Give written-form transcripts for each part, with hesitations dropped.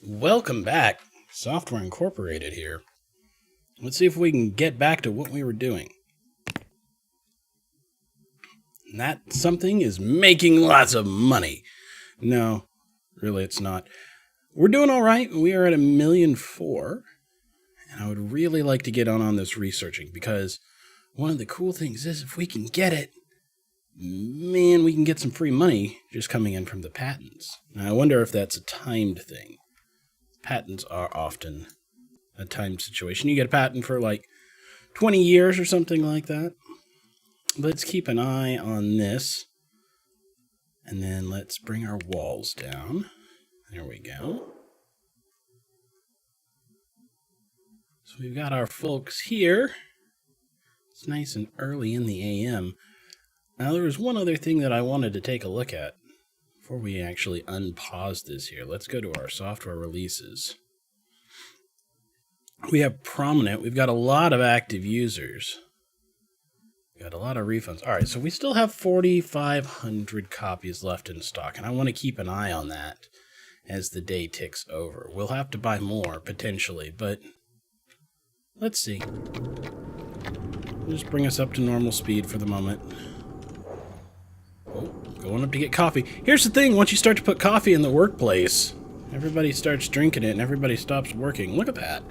Welcome back. Software Incorporated here. Let's see if we can get back to what we were doing. And that something is making lots of money. No, really it's not. We're doing all right. We are at 1.4 million. And I would really like to get on this researching because one of the cool things is if we can get it, man, we can get some free money just coming in from the patents. Now, I wonder if that's a timed thing. Patents are often a timed situation. You get a patent for like 20 years or something like that. Let's keep an eye on this. And then let's bring our walls down. There we go. So we've got our folks here. It's nice and early in the AM. Now there was one other thing that I wanted to take a look at before we actually unpause this here. Let's go to our software releases. We have prominent. We've got a lot of active users. We've got a lot of refunds. All right, so we still have 4,500 copies left in stock, and I want to keep an eye on that as the day ticks over. We'll have to buy more, potentially, but let's see. Just bring us up to normal speed for the moment. Oh, going up to get coffee. Here's the thing, once you start to put coffee in the workplace, everybody starts drinking it and everybody stops working. Look at that.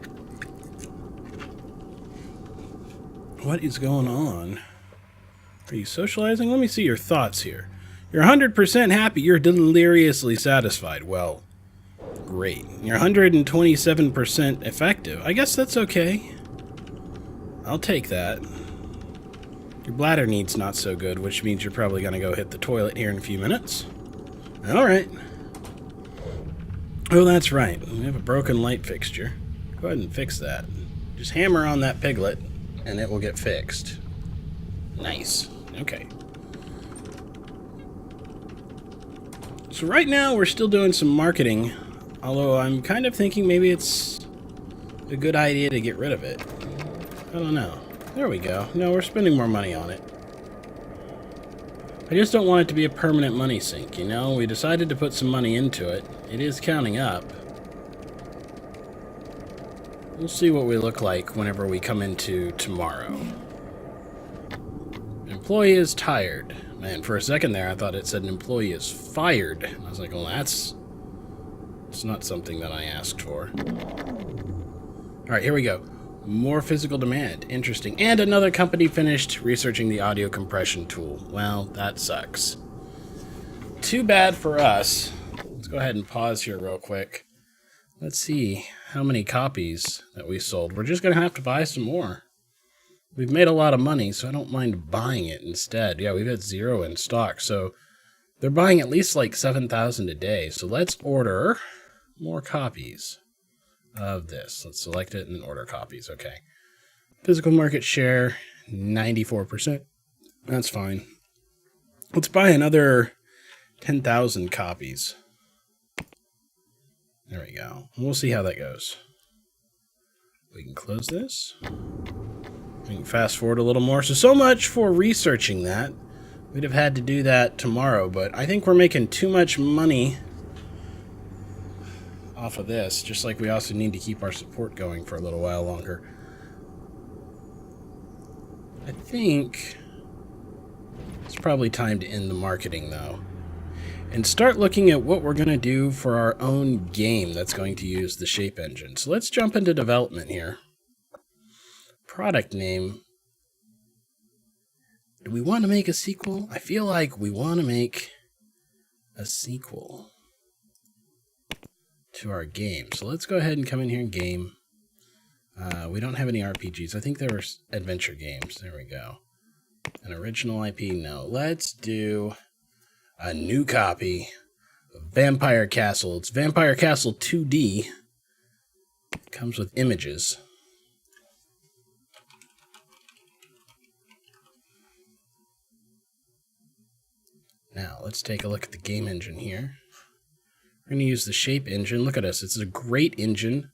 What is going on? Are you socializing? Let me see your thoughts here. You're 100% happy. You're deliriously satisfied. Well, great. You're 127% effective. I guess that's okay. I'll take that. Your bladder needs not so good, which means you're probably going to go hit the toilet here in a few minutes. All right. Oh, that's right. We have a broken light fixture. Go ahead and fix that. Just hammer on that piglet, and it will get fixed. Nice. Okay. So right now, we're still doing some marketing, although I'm kind of thinking maybe it's a good idea to get rid of it. I don't know. There we go. No, we're spending more money on it. I just don't want it to be a permanent money sink, you know? We decided to put some money into it. It is counting up. We'll see what we look like whenever we come into tomorrow. Employee is tired. Man, for a second there, I thought it said an employee is fired. I was like, well, it's not something that I asked for. All right, here we go. More physical demand. Interesting. And another company finished researching the audio compression tool. Well, that sucks. Too bad for us. Let's go ahead and pause here real quick. Let's see how many copies that we sold. We're just going to have to buy some more. We've made a lot of money, so I don't mind buying it instead. Yeah, we've had 0 in stock, so they're buying at least like 7,000 a day. So let's order more copies of this. Let's select it and order copies. Okay. Physical market share, 94%. That's fine. Let's buy another 10,000 copies. There we go. We'll see how that goes. We can close this. We can fast forward a little more. So much for researching that. We'd have had to do that tomorrow, but I think we're making too much money off of this, just like we also need to keep our support going for a little while longer. I think it's probably time to end the marketing, though, and start looking at what we're going to do for our own game that's going to use the shape engine. So let's jump into development here. Product name. Do we want to make a sequel? I feel like we want to make a sequel to our game. So let's go ahead and come in here and game. We don't have any RPGs. I think there were adventure games. There we go. An original IP? No. Let's do a new copy of Vampire Castle. It's Vampire Castle 2D. It comes with images. Now, let's take a look at the game engine here. We're going to use the shape engine. Look at us. It's a great engine.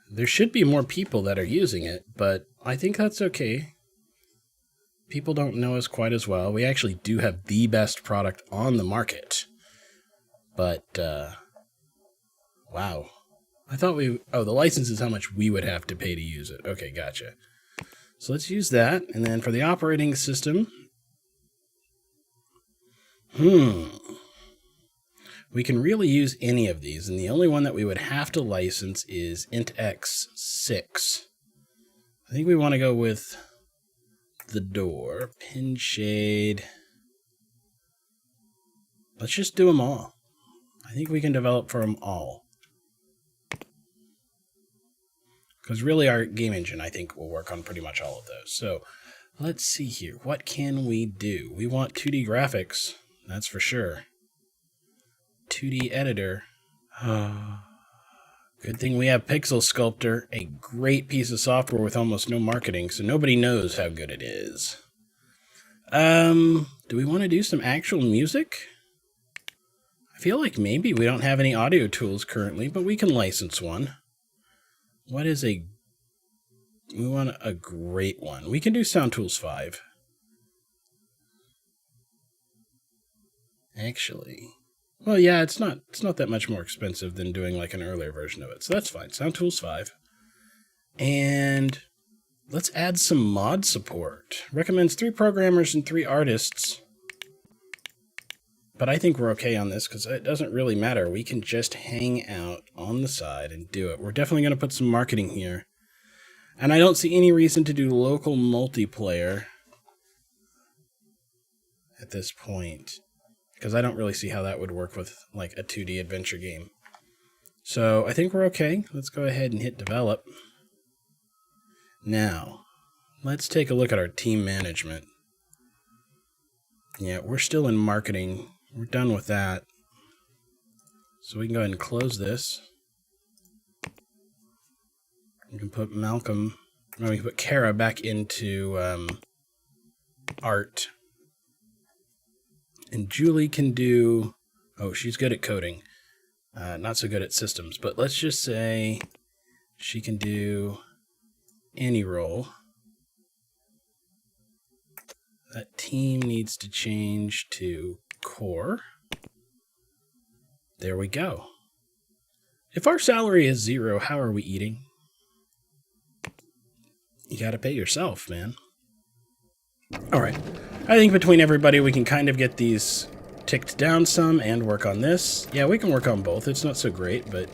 There should be more people that are using it, but I think that's okay. People don't know us quite as well. We actually do have the best product on the market. But Wow. I thought oh, the license is how much we would have to pay to use it. Okay, gotcha. So let's use that. And then for the operating system, we can really use any of these. And the only one that we would have to license is IntX6. I think we want to go with the door, pin shade. Let's just do them all. I think we can develop for them all. Because really our game engine, I think, will work on pretty much all of those. So let's see here. What can we do? We want 2D graphics. That's for sure. 2D editor. Good thing we have Pixel Sculptor, a great piece of software with almost no marketing, so nobody knows how good it is. Do we want to do some actual music? I feel like maybe we don't have any audio tools currently, but we can license one. What is we want a great one. We can do Sound Tools 5. Actually, well, yeah, it's not that much more expensive than doing like an earlier version of it, so that's fine. Sound Tools 5. And let's add some mod support. Recommends 3 programmers and 3 artists. But I think we're okay on this because it doesn't really matter. We can just hang out on the side and do it. We're definitely going to put some marketing here. And I don't see any reason to do local multiplayer at this point, because I don't really see how that would work with like a 2D adventure game. So I think we're okay. Let's go ahead and hit develop. Now, let's take a look at our team management. Yeah, we're still in marketing. We're done with that. So we can go ahead and close this. We can put we can put Kara back into art. And Julie can do, oh, she's good at coding. Not so good at systems, but let's just say she can do any role. That team needs to change to core. There we go. If our salary is 0, how are we eating? You gotta pay yourself, man. Alright. I think between everybody we can kind of get these ticked down some and work on this. Yeah, we can work on both. It's not so great, but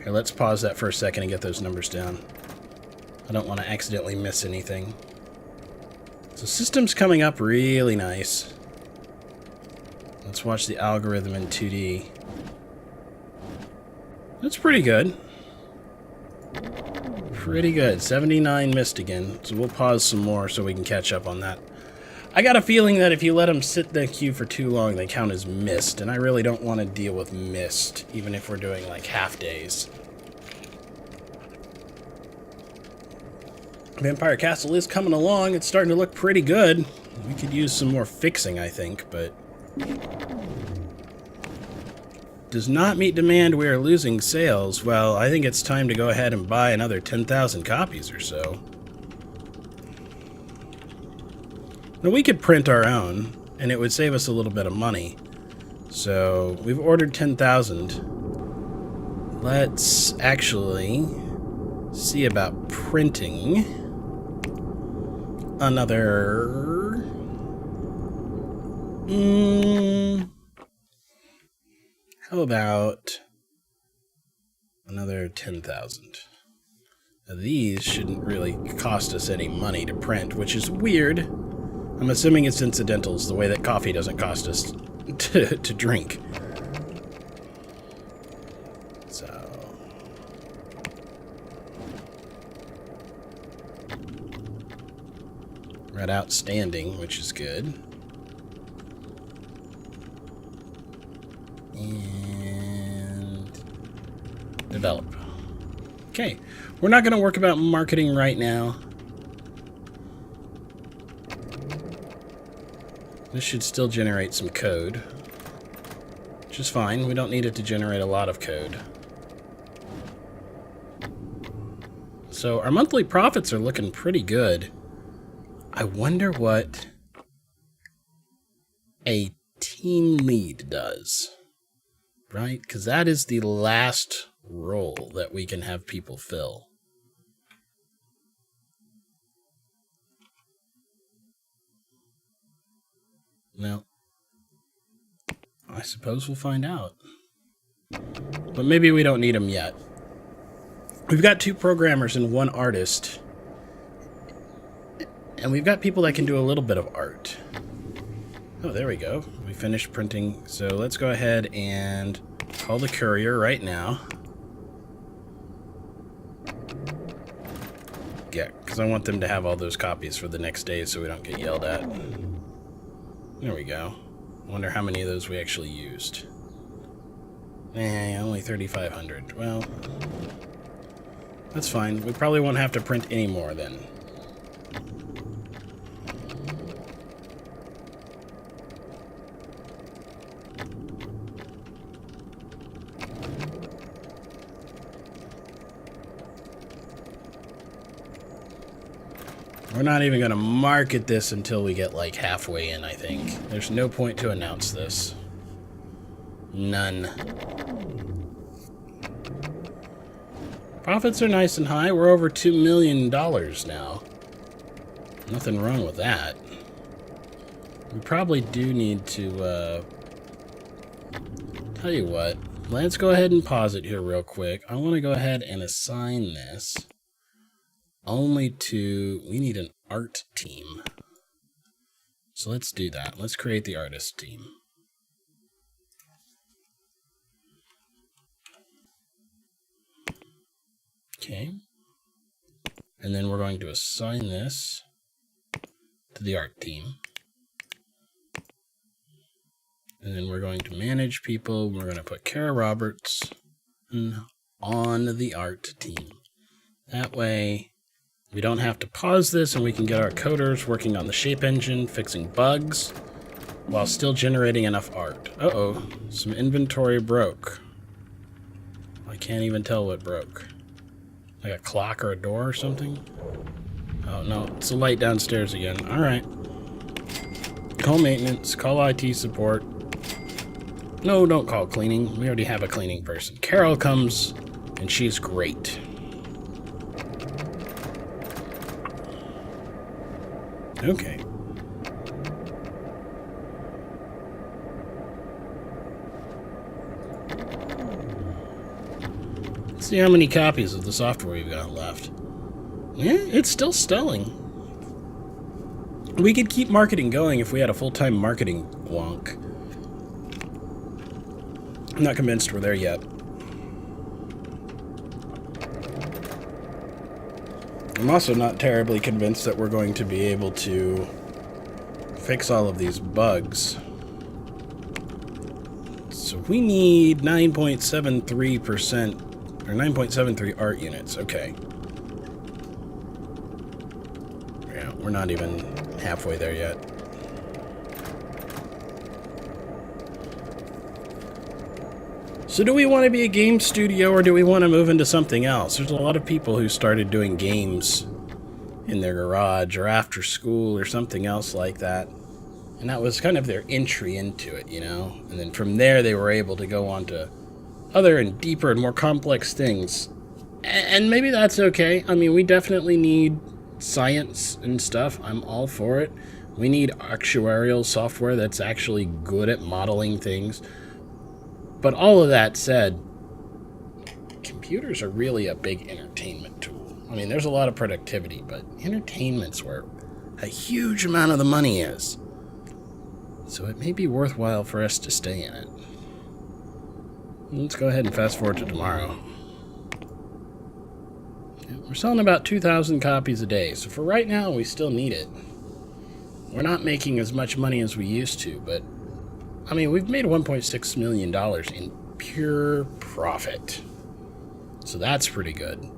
here, let's pause that for a second and get those numbers down. I don't want to accidentally miss anything. So system's coming up really nice. Let's watch the algorithm in 2D. That's pretty good. Pretty good. 79 missed again, so we'll pause some more so we can catch up on that. I got a feeling that if you let them sit in the queue for too long, they count as missed, and I really don't want to deal with missed, even if we're doing like half days. Vampire Castle is coming along. It's starting to look pretty good. We could use some more fixing, I think, but does not meet demand. We are losing sales. Well, I think it's time to go ahead and buy another 10,000 copies or so. Now, we could print our own, and it would save us a little bit of money. So, we've ordered 10,000. Let's actually see about printing another... How about another 10,000? Now, these shouldn't really cost us any money to print, which is weird. I'm assuming it's incidentals, the way that coffee doesn't cost us to drink. So... we're at outstanding, which is good. And... develop. Okay, we're not going to work about marketing right now. This should still generate some code, which is fine. We don't need it to generate a lot of code. So our monthly profits are looking pretty good. I wonder what a team lead does, right? Because that is the last role that we can have people fill? No. I suppose we'll find out. But maybe we don't need them yet. We've got 2 programmers and 1 artist. And we've got people that can do a little bit of art. Oh, there we go. We finished printing. So let's go ahead and call the courier right now. Yeah, because I want them to have all those copies for the next day so we don't get yelled at. There we go. Wonder how many of those we actually used. Only 3,500. Well, that's fine. We probably won't have to print any more then. We're not even going to market this until we get like halfway in, I think. There's no point to announce this. None. Profits are nice and high. We're over $2 million now. Nothing wrong with that. We probably do need to, tell you what. Let's go ahead and pause it here real quick. I want to go ahead and assign this only to... We need an art team. So let's do that. Let's create the artist team. Okay. And then we're going to assign this to the art team. And then we're going to manage people. We're going to put Kara Roberts on the art team. That way, we don't have to pause this and we can get our coders working on the shape engine, fixing bugs, while still generating enough art. Uh-oh, some inventory broke. I can't even tell what broke. Like a clock or a door or something? Oh, no, it's a light downstairs again. All right. Call maintenance, call IT support. No, don't call cleaning. We already have a cleaning person. Carol comes, and she's great. Okay. Let's see how many copies of the software we've got left. Yeah, it's still selling. We could keep marketing going if we had a full-time marketing wonk. I'm not convinced we're there yet. I'm also not terribly convinced that we're going to be able to fix all of these bugs. So we need 9.73% or 9.73 art units. Okay. Yeah, we're not even halfway there yet. So do we want to be a game studio or do we want to move into something else? There's a lot of people who started doing games in their garage or after school or something else like that. And that was kind of their entry into it, you know? And then from there they were able to go on to other and deeper and more complex things. And maybe that's okay. I mean, we definitely need science and stuff. I'm all for it. We need actuarial software that's actually good at modeling things. But all of that said, computers are really a big entertainment tool. I mean, there's a lot of productivity, but entertainment's where a huge amount of the money is. So it may be worthwhile for us to stay in it. Let's go ahead and fast forward to tomorrow. We're selling about 2,000 copies a day, so for right now, we still need it. We're not making as much money as we used to, but I mean, we've made $1.6 million in pure profit. So that's pretty good.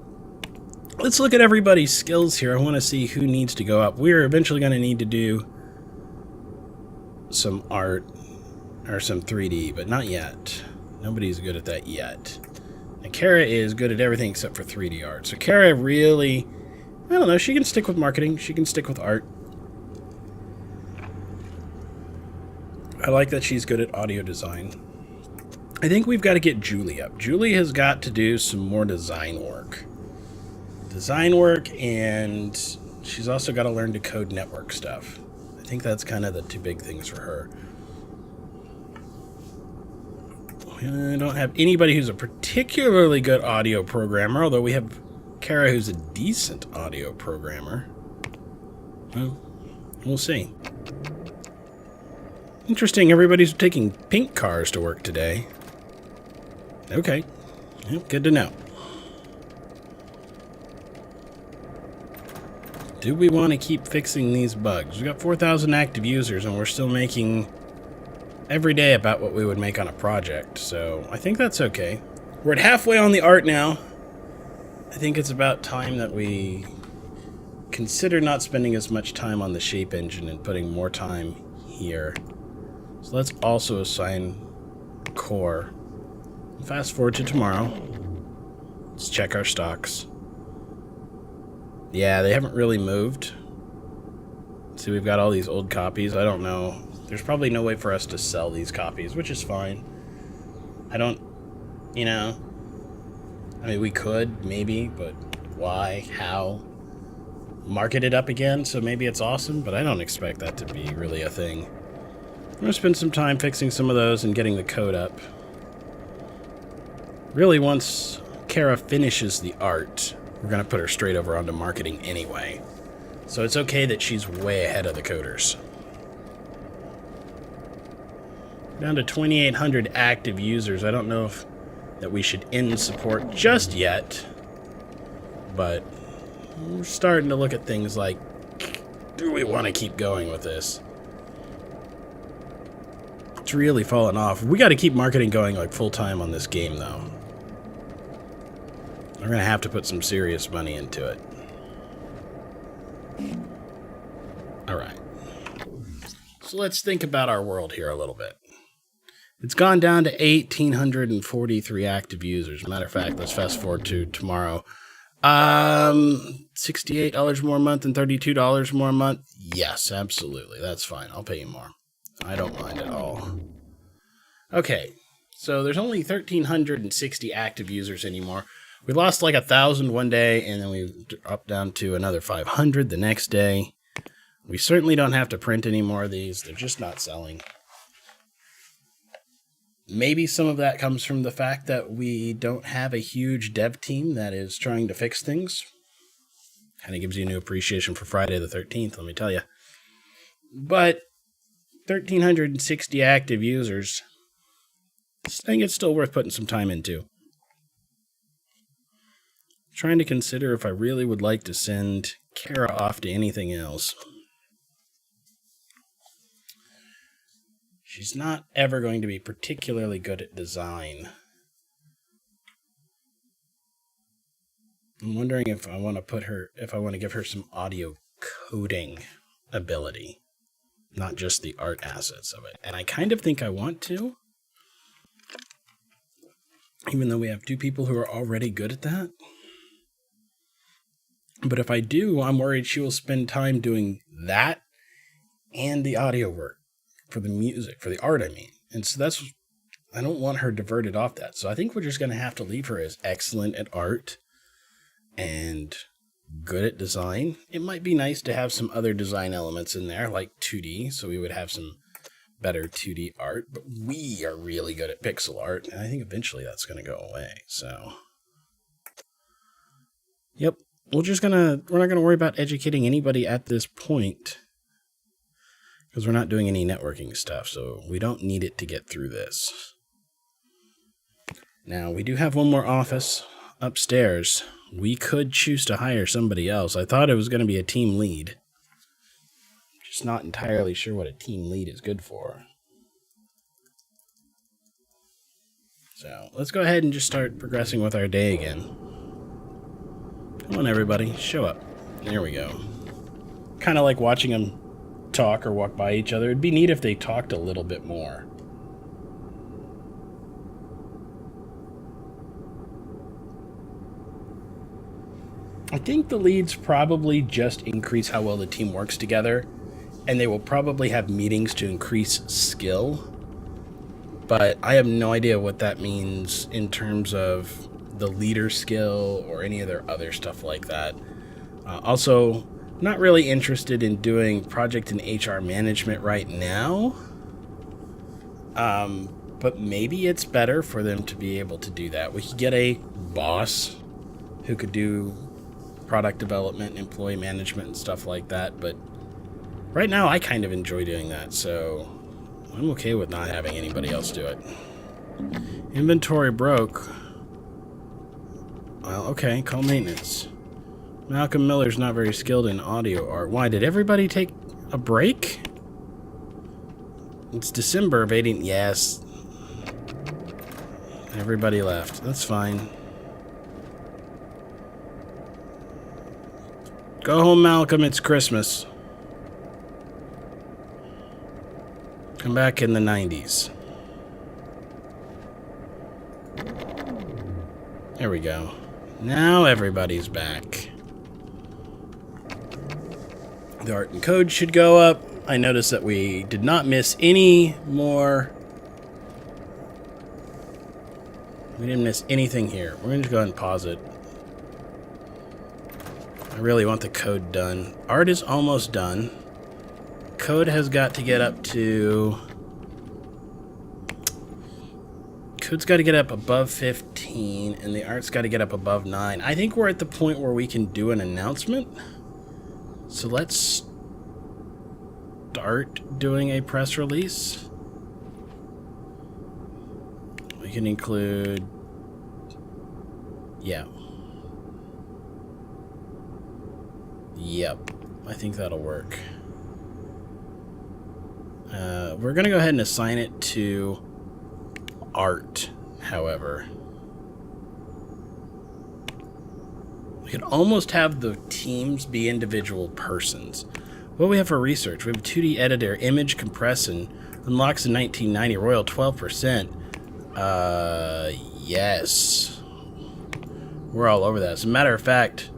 Let's look at everybody's skills here. I want to see who needs to go up. We're eventually going to need to do some art or some 3D, but not yet. Nobody's good at that yet. And Kara is good at everything except for 3D art. So Kara really, I don't know, she can stick with marketing. She can stick with art. I like that she's good at audio design. I think we've got to get Julie up. Julie has got to do some more design work. And she's also got to learn to code network stuff. I think that's kind of the two big things for her. I don't have anybody who's a particularly good audio programmer, although we have Kara who's a decent audio programmer. Well, we'll see. Interesting, everybody's taking pink cars to work today. Okay, well, good to know. Do we want to keep fixing these bugs? We've got 4,000 active users and we're still making every day about what we would make on a project, so I think that's okay. We're at halfway on the art now. I think it's about time that we consider not spending as much time on the shape engine and putting more time here. So let's also assign core. Fast forward to tomorrow. Let's check our stocks. Yeah, they haven't really moved. See, we've got all these old copies. I don't know. There's probably no way for us to sell these copies, which is fine. I don't, I mean, we could, maybe, but why? How? Market it up again, so maybe it's awesome, but I don't expect that to be really a thing. I'm going to spend some time fixing some of those and getting the code up. Really, once Kara finishes the art, we're going to put her straight over onto marketing anyway. So it's okay that she's way ahead of the coders. Down to 2,800 active users. I don't know if that we should end support just yet, but we're starting to look at things like, do we want to keep going with this? It's really fallen off. We got to keep marketing going like full time on this game, though. We're going to have to put some serious money into it. Alright. So let's think about our world here a little bit. It's gone down to 1,843 active users. Matter of fact, let's fast forward to tomorrow. $68 more a month and $32 more a month? Yes, absolutely. That's fine. I'll pay you more. I don't mind at all. Okay, so there's only 1,360 active users anymore. We lost like 1,000 one day, and then we dropped down to another 500 the next day. We certainly don't have to print any more of these. They're just not selling. Maybe some of that comes from the fact that we don't have a huge dev team that is trying to fix things. Kind of gives you a new appreciation for Friday the 13th, let me tell you. But 1,360 active users, I think it's still worth putting some time into. Trying to consider if I really would like to send Kara off to anything else. She's not ever going to be particularly good at design. I'm wondering if I want to give her some audio coding ability, not just the art assets of it. And I kind of think I want to, even though we have two people who are already good at that. But if I do, I'm worried she will spend time doing that and the audio work. For the music, for the art, I mean. And so I don't want her diverted off that. So I think we're just going to have to leave her as excellent at art and good at design. It might be nice to have some other design elements in there, like 2D, so we would have some better 2D art. But we are really good at pixel art, and I think eventually that's going to go away. So, yep, we're not going to worry about educating anybody at this point, because we're not doing any networking stuff, so we don't need it to get through this. Now, we do have one more office upstairs. We could choose to hire somebody else. I thought it was going to be a team lead. Just not entirely sure what a team lead is good for. So, let's go ahead and just start progressing with our day again. Come on, everybody. Show up. There we go. Kind of like watching them talk or walk by each other. It'd be neat if they talked a little bit more. I think the leads probably just increase how well the team works together, and they will probably have meetings to increase skill. but I have no idea what that means in terms of the leader skill or any other stuff like that. Also, not really interested in doing project and HR management right now. But maybe it's better for them to be able to do that. We could get a boss who could do product development, employee management, and stuff like that. But right now, I kind of enjoy doing that, so I'm okay with not having anybody else do it. Inventory broke. Well, okay, call maintenance. Malcolm Miller's not very skilled in audio art. Why, did everybody take a break? It's December of 18... Yes. Everybody left. That's fine. Go home, Malcolm. It's Christmas. Come back in the 90s. There we go. Now everybody's back. The art and code should go up. I noticed that we did not miss any more. We didn't miss anything here. We're going to go ahead and pause it. I really want the code done. Art is almost done. Code has got to get up to... Code's got to get up above 15, and the art's got to get up above 9. I think we're at the point where we can do an announcement. So let's start doing a press release. We can include... Yeah. Yep. I think that'll work. We're going to go ahead and assign it to art, however. We can almost have the teams be individual persons. What do we have for research? We have a 2D editor, image compression, unlocks in 1990, royal 12%. Yes. We're all over that. As a matter of fact,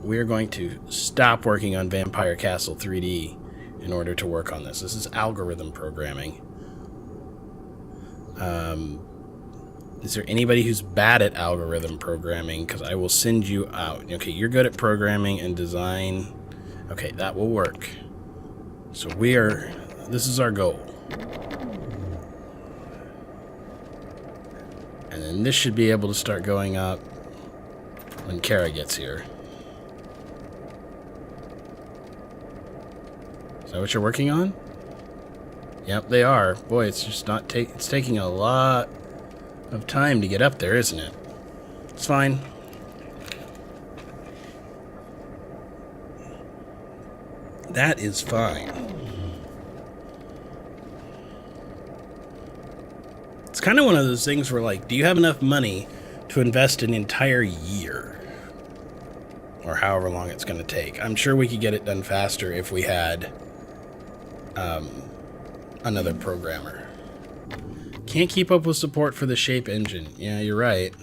we're going to stop working on Vampire Castle 3D in order to work on this. This is algorithm programming. Is there anybody who's bad at algorithm programming? Because I will send you out. Okay, you're good at programming and design. Okay, that will work. So this is our goal. And then this should be able to start going up when Kara gets here. Is that what you're working on? Yep, they are. Boy, it's just not it's taking a lot of time to get up there, isn't it? It's fine. That is fine. It's kind of one of those things where, like, do you have enough money to invest an entire year? Or however long it's going to take. I'm sure we could get it done faster if we had another programmer. Can't keep up with support for the shape engine. Yeah, you're right.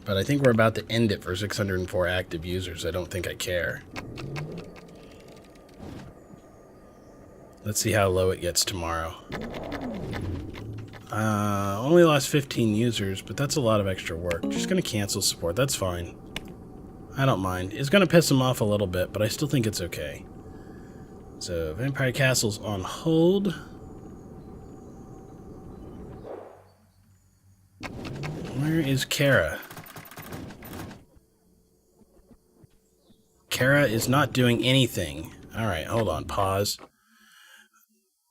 But I think we're about to end it for 604 active users. I don't think I care. Let's see how low it gets tomorrow. Only lost 15 users, but that's a lot of extra work. Just gonna cancel support. That's fine. I don't mind. It's gonna piss them off a little bit, but I still think it's okay. So, Vampire Castle's on hold. Where is Kara? Kara is not doing anything. Alright, hold on. Pause.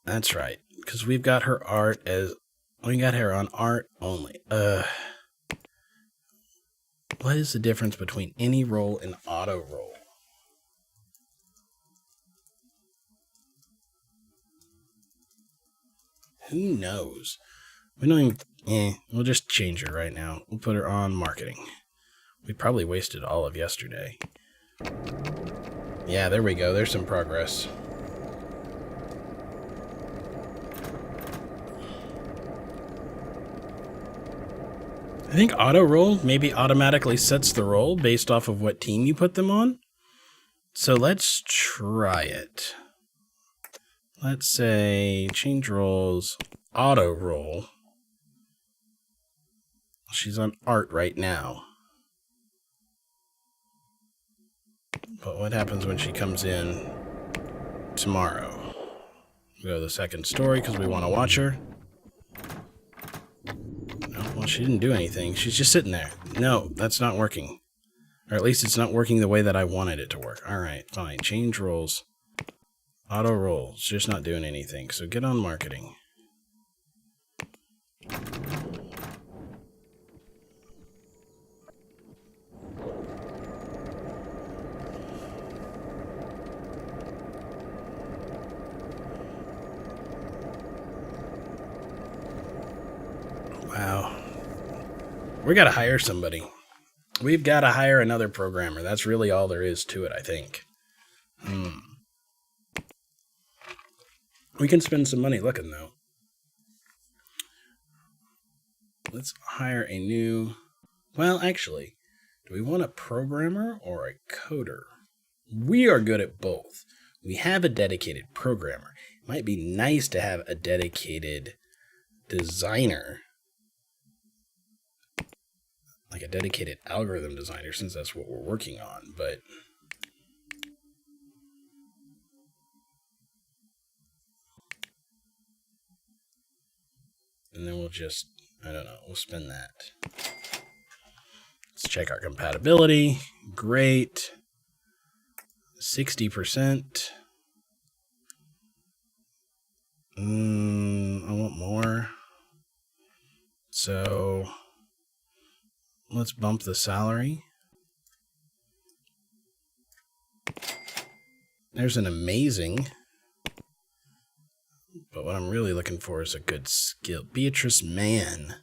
That's right. Because we've got her art as... We got her on art only. What is the difference between any role and auto role? Who knows? We don't even... we'll just change her right now. We'll put her on marketing. We probably wasted all of yesterday. Yeah, there we go. There's some progress. I think auto roll maybe automatically sets the roll based off of what team you put them on. So let's try it. Let's say change roles, auto role. She's on art right now. But what happens when she comes in tomorrow? We go to the second story because we want to watch her. Oh, well, she didn't do anything. She's just sitting there. No, that's not working. Or at least it's not working the way that I wanted it to work. Alright, fine. Change roles. Auto roles. Just not doing anything. So get on marketing. Wow. We gotta hire somebody. We've gotta hire another programmer. That's really all there is to it, I think. We can spend some money looking, though. Let's hire a new... Well, actually, do we want a programmer or a coder? We are good at both. We have a dedicated programmer. It might be nice to have a dedicated designer. Like a dedicated algorithm designer, since that's what we're working on, but... And then we'll just, I don't know, we'll spend that. Let's check our compatibility. Great. 60%. I want more. So, let's bump the salary. There's an amazing... But what I'm really looking for is a good skill. Beatrice Mann.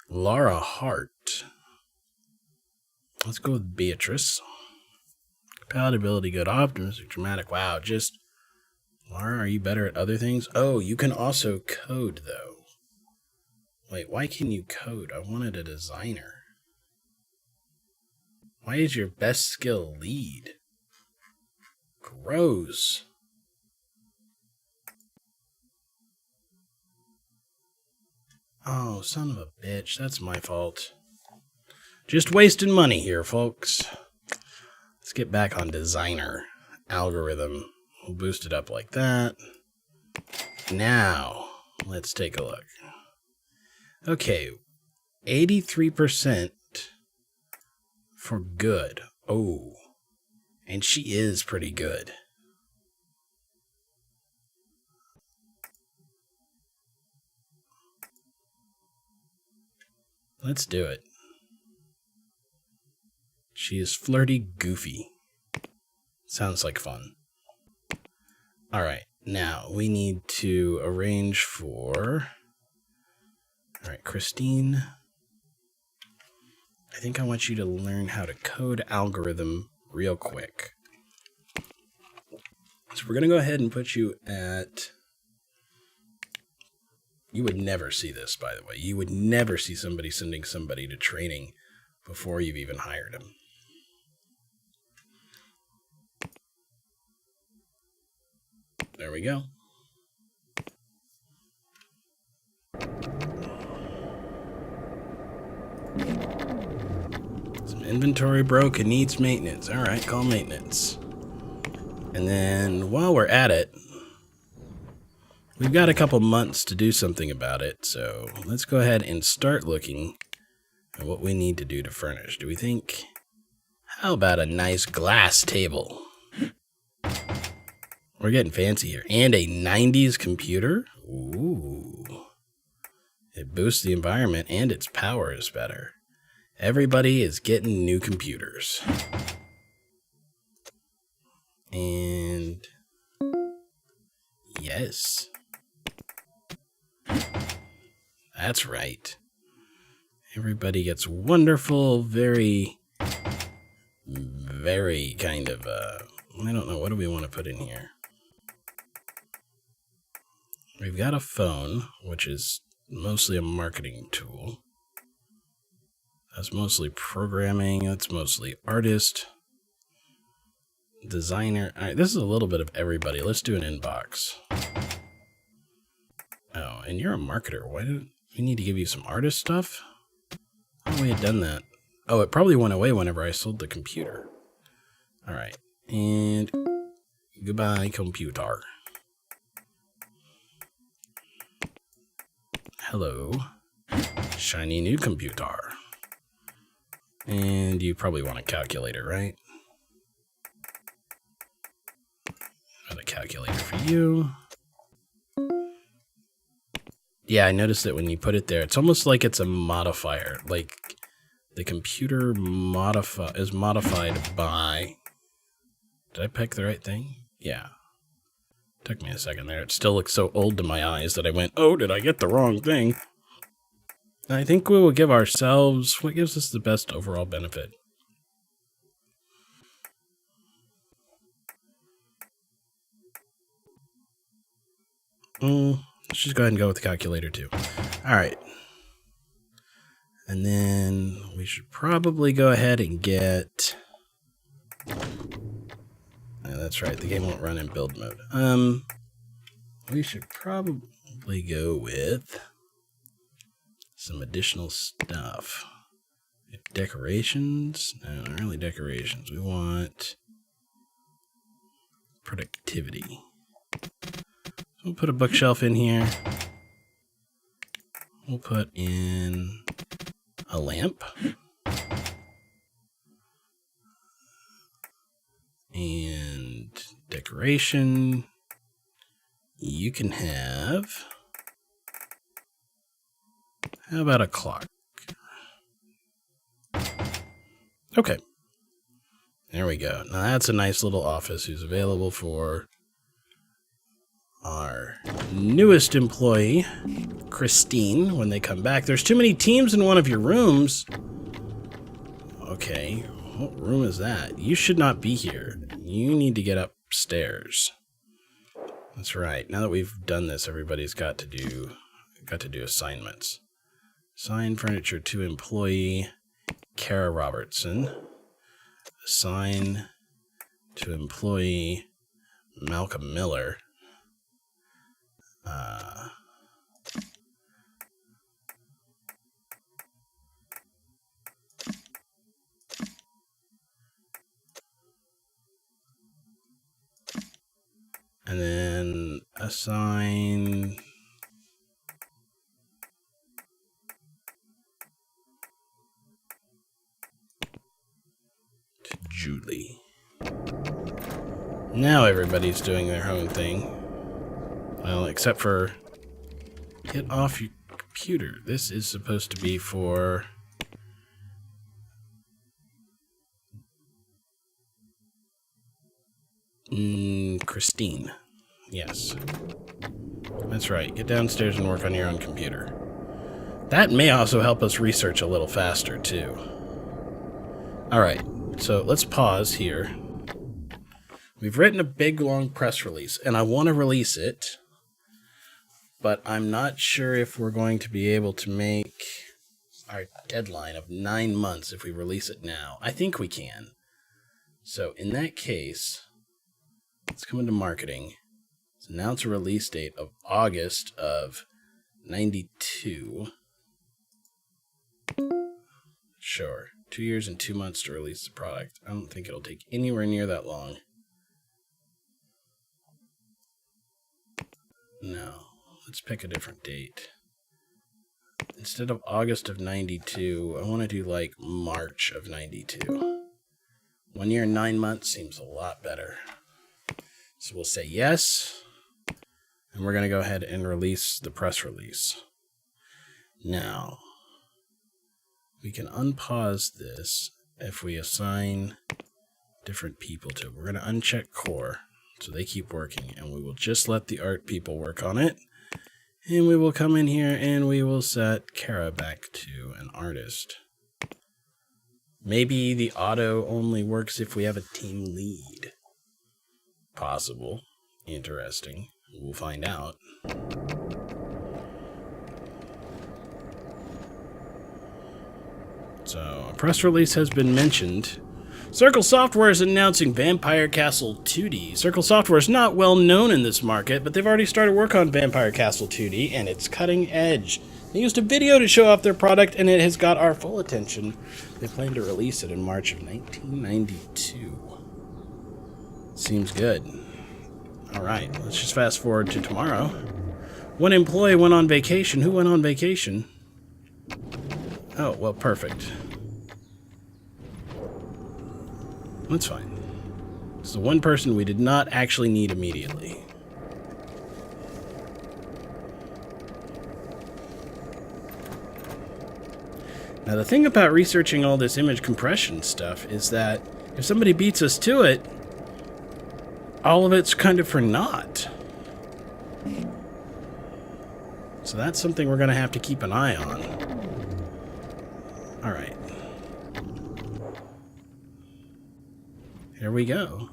Laura Hart. Let's go with Beatrice. Compatibility good. Optimistic, dramatic. Wow, just... Laura, are you better at other things? Oh, you can also code, though. Wait, why can you code? I wanted a designer. Why is your best skill lead? Gross. Oh, son of a bitch. That's my fault. Just wasting money here, folks. Let's get back on designer. Algorithm. We'll boost it up like that. Now, let's take a look. Okay. 83% for good. Oh. And she is pretty good. Let's do it. She is flirty, goofy. Sounds like fun. Alright, now we need to arrange for... Alright, Christine. I think I want you to learn how to code algorithm real quick. So we're going to go ahead and put you at... You would never see this, by the way. You would never see somebody sending somebody to training before you've even hired them. There we go. Some inventory broke and needs maintenance. All right, call maintenance. And then while we're at it, we've got a couple months to do something about it, so let's go ahead and start looking at what we need to do to furnish. Do we think, how about a nice glass table? We're getting fancy here. And a 90s computer? Ooh. It boosts the environment and its power is better. Everybody is getting new computers. And... yes. That's right. Everybody gets wonderful, very kind of, I don't know, what do we want to put in here? We've got a phone, which is mostly a marketing tool. That's mostly programming, that's mostly artist. designer. All right, this is a little bit of everybody. Let's do an inbox. Oh, and you're a marketer. Why did we need to give you some artist stuff? Oh, we had done that. Oh, it probably went away whenever I sold the computer. All right, and goodbye, computer. Hello, shiny new computer. And you probably want a calculator, right? Got a calculator for you. Yeah, I noticed that when you put it there, it's almost like it's a modifier. Like the computer is modified by... Did I pick the right thing? Yeah. Took me a second there. It still looks so old to my eyes that I went, oh, did I get the wrong thing? I think we will give ourselves what gives us the best overall benefit. Let's just go ahead and go with the calculator too. All right. And then we should probably go ahead and get... that's right, the game won't run in build mode. We should probably go with some additional stuff. Decorations? No, not really decorations. We want productivity. We'll put a bookshelf in here. We'll put in a lamp. And decoration. You can have... How about a clock? Okay. There we go. Now that's a nice little office who's available for our newest employee, Christine, when they come back. There's too many teams in one of your rooms. Okay. What room is that? You should not be here. You need to get upstairs. That's right. Now that we've done this, everybody's got to do assignments. Assign furniture to employee Kara Robertson. Assign to employee Malcolm Miller. And then assign to Julie. Now everybody's doing their own thing. Well, except for get off your computer. This is supposed to be for Christine. Yes. That's right. Get downstairs and work on your own computer. That may also help us research a little faster, too. Alright, so let's pause here. We've written a big, long press release, and I want to release it, but I'm not sure if we're going to be able to make our deadline of 9 months if we release it now. I think we can. So in that case... Let's come into marketing. Let's announce a release date of August of 92. Sure. 2 years and 2 months to release the product. I don't think it'll take anywhere near that long. No. Let's pick a different date. Instead of August of 92, I want to do like March of 92. 1 year and 9 months seems a lot better. So we'll say yes, and we're going to go ahead and release the press release. Now, we can unpause this if we assign different people to it. We're going to uncheck core, so they keep working, and we will just let the art people work on it. And we will come in here and we will set Kara back to an artist. Maybe the auto only works if we have a team lead. Possible. Interesting. We'll find out. So, a press release has been mentioned. Circle Software is announcing Vampire Castle 2D. Circle Software is not well known in this market, but they've already started work on Vampire Castle 2D, and it's cutting edge. They used a video to show off their product, and it has got our full attention. They plan to release it in March of 1992. Seems good. Alright, let's just fast forward to tomorrow. One employee went on vacation. Who went on vacation? Oh, well, perfect. That's fine. This is the one person we did not actually need immediately. Now, the thing about researching all this image compression stuff is that if somebody beats us to it, all of it's kind of for naught. So that's something we're going to have to keep an eye on. All right. Here we go.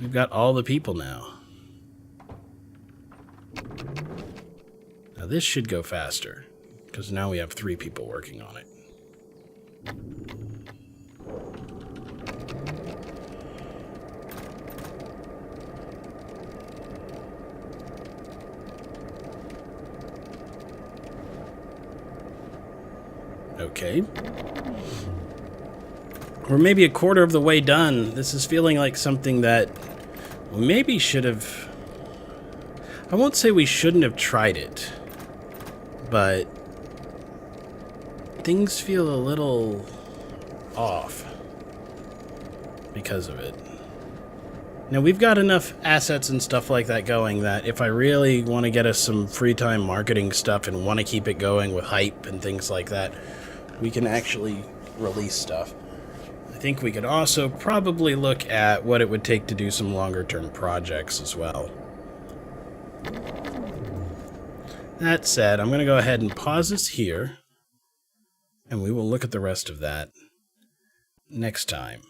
We've got all the people now. Now this should go faster, because now we have 3 people working on it. Okay. We're maybe a quarter of the way done. This is feeling like something that we maybe should have... I won't say we shouldn't have tried it, but things feel a little off because of it. Now, we've got enough assets and stuff like that going that if I really want to get us some free time marketing stuff and want to keep it going with hype and things like that, we can actually release stuff. I think we could also probably look at what it would take to do some longer term projects as well. That said, I'm going to go ahead and pause this here, and we will look at the rest of that next time.